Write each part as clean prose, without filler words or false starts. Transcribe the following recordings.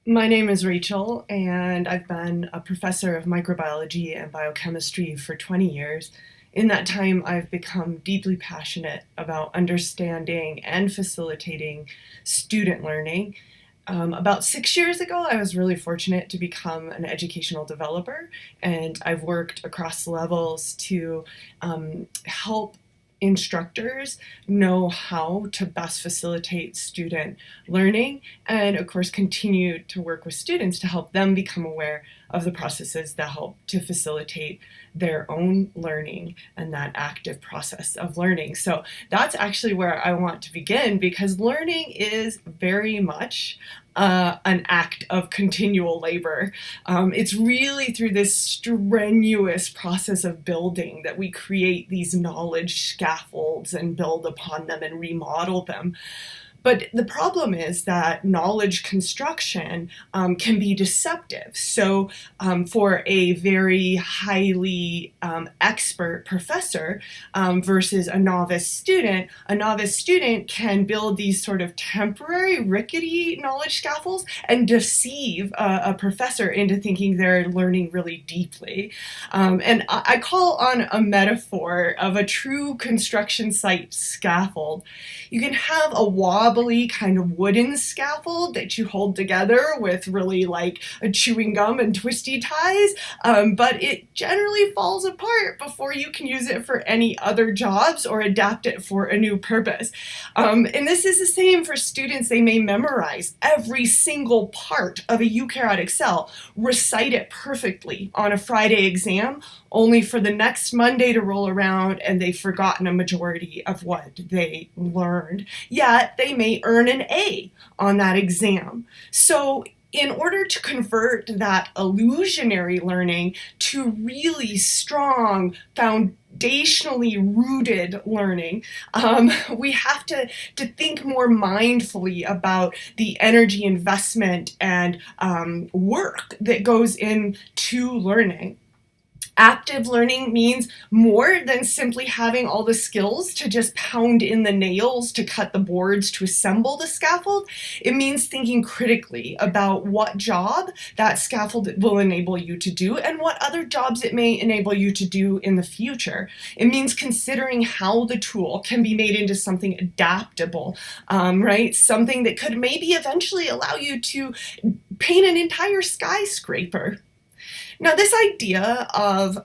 My name is Rachel, and I've been a professor of microbiology and biochemistry for 20 years. In that time, I've become deeply passionate about understanding and facilitating student learning. About 6 years ago, I was really fortunate to become an educational developer, and I've worked across levels to help instructors know how to best facilitate student learning, and of course continue to work with students to help them become aware of the processes that help to facilitate their own learning and that active process of learning. So that's actually where I want to begin, because learning is very much an act of continual labor. It's really through this strenuous process of building that we create these knowledge scaffolds and build upon them and remodel them. But the problem is that knowledge construction can be deceptive. So for a very highly expert professor versus a novice student can build these sort of temporary rickety knowledge scaffolds and deceive a professor into thinking they're learning really deeply. And I call on a metaphor of a true construction site scaffold. You can have a wobbly kind of wooden scaffold that you hold together with really like a chewing gum and twisty ties, but it generally falls apart before you can use it for any other jobs or adapt it for a new purpose. And this is the same for students. They may memorize every single part of a eukaryotic cell, recite it perfectly on a Friday exam, only for the next Monday to roll around and they've forgotten a majority of what they learned. Yet they may earn an A on that exam. So in order to convert that illusionary learning to really strong, foundationally rooted learning, we have to think more mindfully about the energy investment and work that goes into learning. Active learning means more than simply having all the skills to just pound in the nails, to cut the boards, to assemble the scaffold. It means thinking critically about what job that scaffold will enable you to do and what other jobs it may enable you to do in the future. It means considering how the tool can be made into something adaptable, right? Something that could maybe eventually allow you to paint an entire skyscraper. Now, this idea of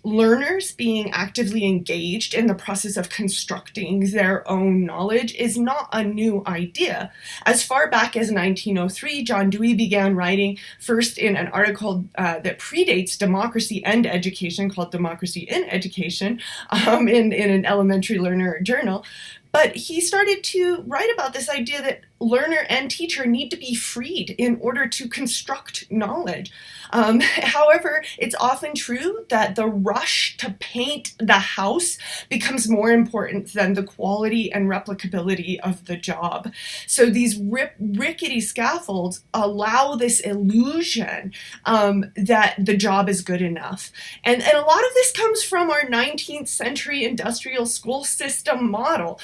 learners being actively engaged in the process of constructing their own knowledge is not a new idea. As far back as 1903, John Dewey began writing first in an article that predates Democracy and Education, called Democracy in Education, in an elementary learner journal. But he started to write about this idea that learner and teacher need to be freed in order to construct knowledge. However, it's often true that the rush to paint the house becomes more important than the quality and replicability of the job. So these rickety scaffolds allow this illusion that the job is good enough. And a lot of this comes from our 19th century industrial school system model.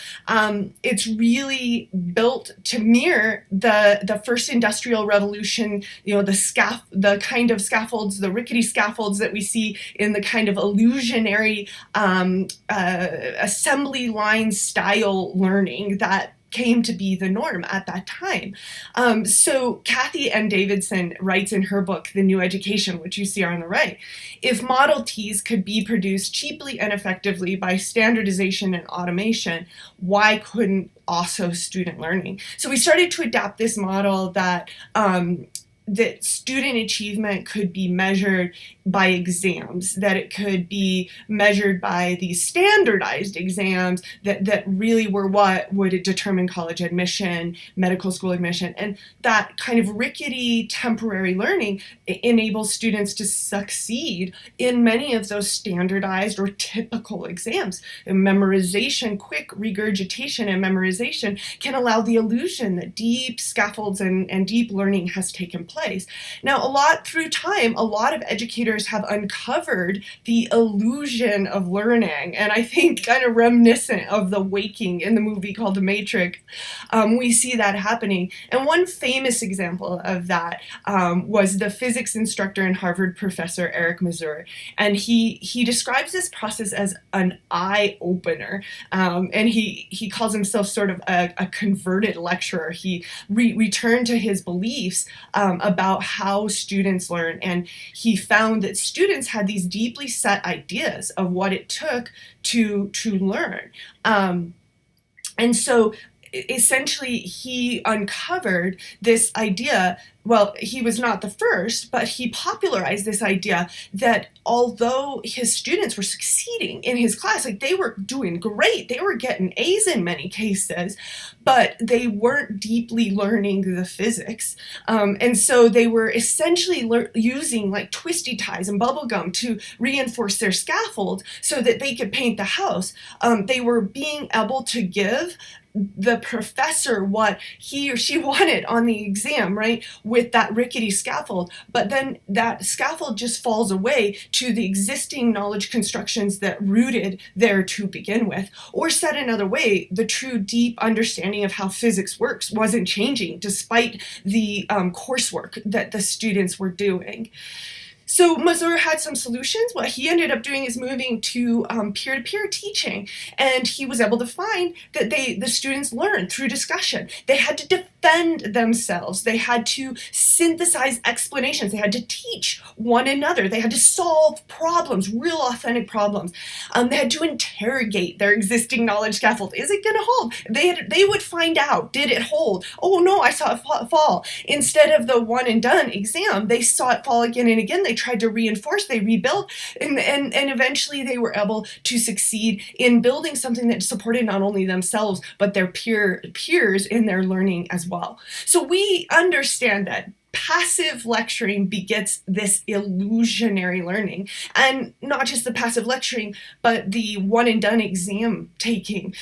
It's really built to mirror the first industrial revolution, the kind of scaffolds, the rickety scaffolds that we see in the kind of illusionary assembly line style learning that came to be the norm at that time. So Kathy N. Davidson writes in her book, The New Education, which you see on the right, if Model Ts could be produced cheaply and effectively by standardization and automation, why couldn't also student learning? So we started to adapt this model that student achievement could be measured by exams, that it could be measured by these standardized exams that really were what would determine college admission, medical school admission. And that kind of rickety temporary learning enables students to succeed in many of those standardized or typical exams. And memorization, quick regurgitation and memorization can allow the illusion that deep scaffolds and deep learning has taken place. place. Now, through time, a lot of educators have uncovered the illusion of learning, and I think kind of reminiscent of the waking in the movie called The Matrix, we see that happening. And one famous example of that was the physics instructor and Harvard professor Eric Mazur, and he describes this process as an eye opener, and he calls himself sort of a converted lecturer. He returned to his beliefs about how students learn, and he found that students had these deeply set ideas of what it took to learn. And so essentially he uncovered this idea. Well, he was not the first, but he popularized this idea that although his students were succeeding in his class, like they were doing great, they were getting A's in many cases, but they weren't deeply learning the physics. And so they were essentially using like twisty ties and bubble gum to reinforce their scaffold so that they could paint the house. They were being able to give the professor what he or she wanted on the exam, right, with that rickety scaffold, but then that scaffold just falls away to the existing knowledge constructions that rooted there to begin with. Or said another way, the true deep understanding of how physics works wasn't changing despite the coursework that the students were doing. So Mazur had some solutions. What he ended up doing is moving to peer-to-peer teaching, and he was able to find that the students learned through discussion. They had to defend themselves. They had to synthesize explanations. They had to teach one another. They had to solve problems, real authentic problems. They had to interrogate their existing knowledge scaffold. Is it going to hold? They would find out, did it hold? Oh no, I saw it fall. Instead of the one and done exam, they saw it fall again and again. They tried to reinforce, they rebuilt, and eventually they were able to succeed in building something that supported not only themselves, but their peers in their learning as well. So we understand that passive lecturing begets this illusionary learning, and not just the passive lecturing, but the one and done exam taking,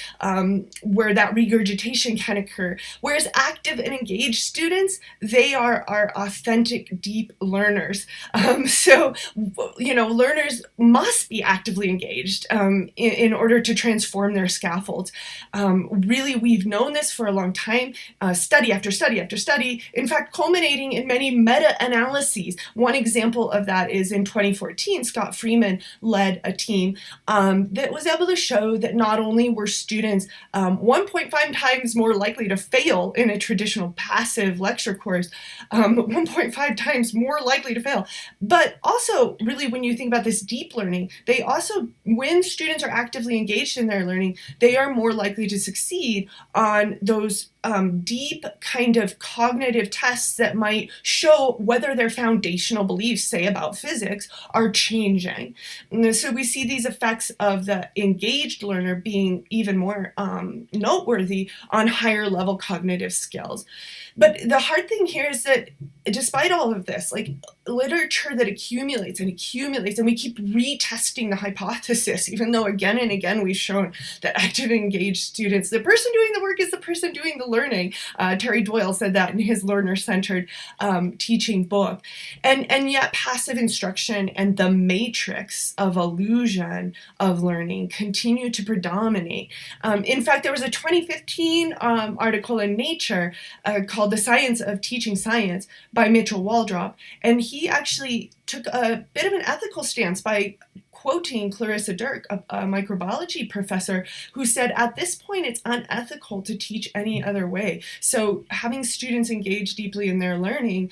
where that regurgitation can occur. Whereas active and engaged students, they are authentic, deep learners. So, learners must be actively engaged in order to transform their scaffolds. Really, we've known this for a long time, study after study after study, in fact, culminating in many meta-analyses. One example of that is in 2014, Scott Freeman led a team that was able to show that not only were students 1.5 times more likely to fail in a traditional passive lecture course, 1.5 times more likely to fail, but also really when you think about this deep learning, they also, when students are actively engaged in their learning, they are more likely to succeed on those deep kind of cognitive tests that might show whether their foundational beliefs, say about physics, are changing. And so we see these effects of the engaged learner being even more noteworthy on higher level cognitive skills. But the hard thing here is that despite all of this, like literature that accumulates and accumulates, and we keep retesting the hypothesis, even though again and again we've shown that active engaged students, the person doing the work is the person doing the learning. Terry Doyle said that in his Learner-Centered Teaching book. And yet passive instruction and the matrix of illusion of learning continue to predominate. In fact, there was a 2015 article in Nature called The Science of Teaching Science by Mitchell Waldrop, and he actually took a bit of an ethical stance by quoting Clarissa Dirk, a microbiology professor, who said, at this point, it's unethical to teach any other way. So having students engage deeply in their learning,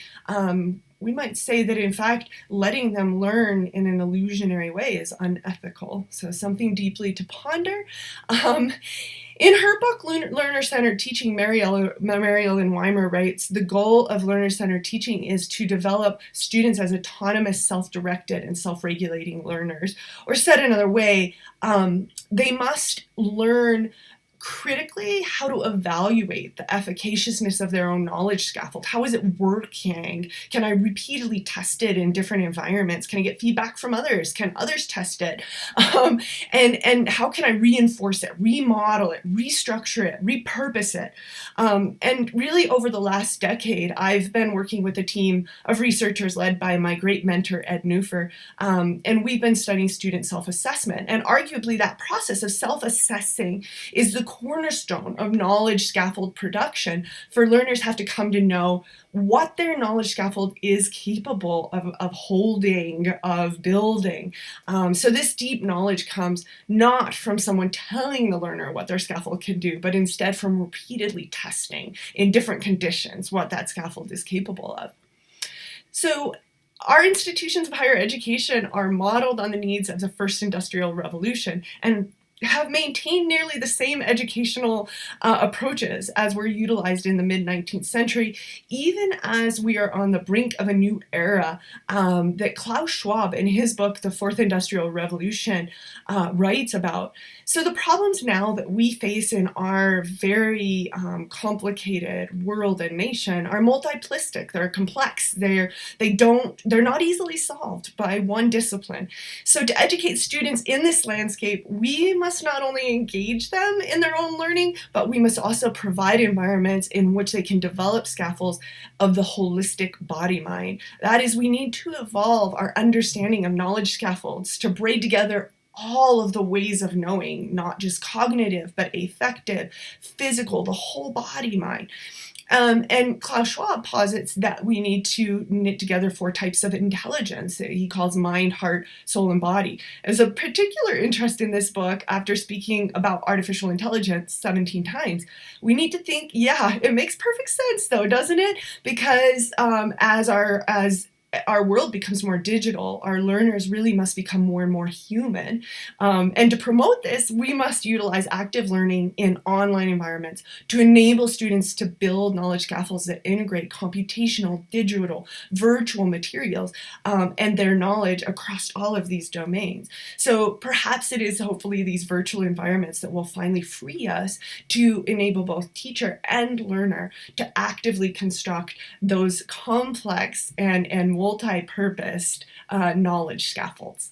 we might say that, in fact, letting them learn in an illusionary way is unethical. So something deeply to ponder. In her book, Learner-Centered Teaching, Mary Ellen Weimer writes, the goal of learner-centered teaching is to develop students as autonomous, self-directed, and self-regulating learners. Or said another way, they must learn critically how to evaluate the efficaciousness of their own knowledge scaffold. How is it working? Can I repeatedly test it in different environments? Can I get feedback from others? Can others test it? And how can I reinforce it, remodel it, restructure it, repurpose it? And really over the last decade, I've been working with a team of researchers led by my great mentor, Ed Newfer, and we've been studying student self-assessment. And arguably that process of self-assessing is the cornerstone of knowledge scaffold production, for learners have to come to know what their knowledge scaffold is capable of holding, of building. So this deep knowledge comes not from someone telling the learner what their scaffold can do, but instead from repeatedly testing in different conditions what that scaffold is capable of. So our institutions of higher education are modeled on the needs of the first industrial revolution and have maintained nearly the same educational approaches as were utilized in the mid-19th century, even as we are on the brink of a new era that Klaus Schwab, in his book, The Fourth Industrial Revolution, writes about. So the problems now that we face in our very complicated world and nation are multiplistic, they're complex, they're not easily solved by one discipline. So to educate students in this landscape, we must not only engage them in their own learning, but we must also provide environments in which they can develop scaffolds of the holistic body-mind. That is, we need to evolve our understanding of knowledge scaffolds to braid together all of the ways of knowing, not just cognitive, but affective, physical, the whole body mind. And Klaus Schwab posits that we need to knit together 4 types of intelligence. He calls mind, heart, soul, and body. There's a particular interest in this book after speaking about artificial intelligence 17 times. We need to think, yeah, it makes perfect sense though, doesn't it? Because as our world becomes more digital, our learners really must become more and more human. And to promote this, we must utilize active learning in online environments to enable students to build knowledge scaffolds that integrate computational, digital, virtual materials and their knowledge across all of these domains. So perhaps it is hopefully these virtual environments that will finally free us to enable both teacher and learner to actively construct those complex and multi-purposed knowledge scaffolds.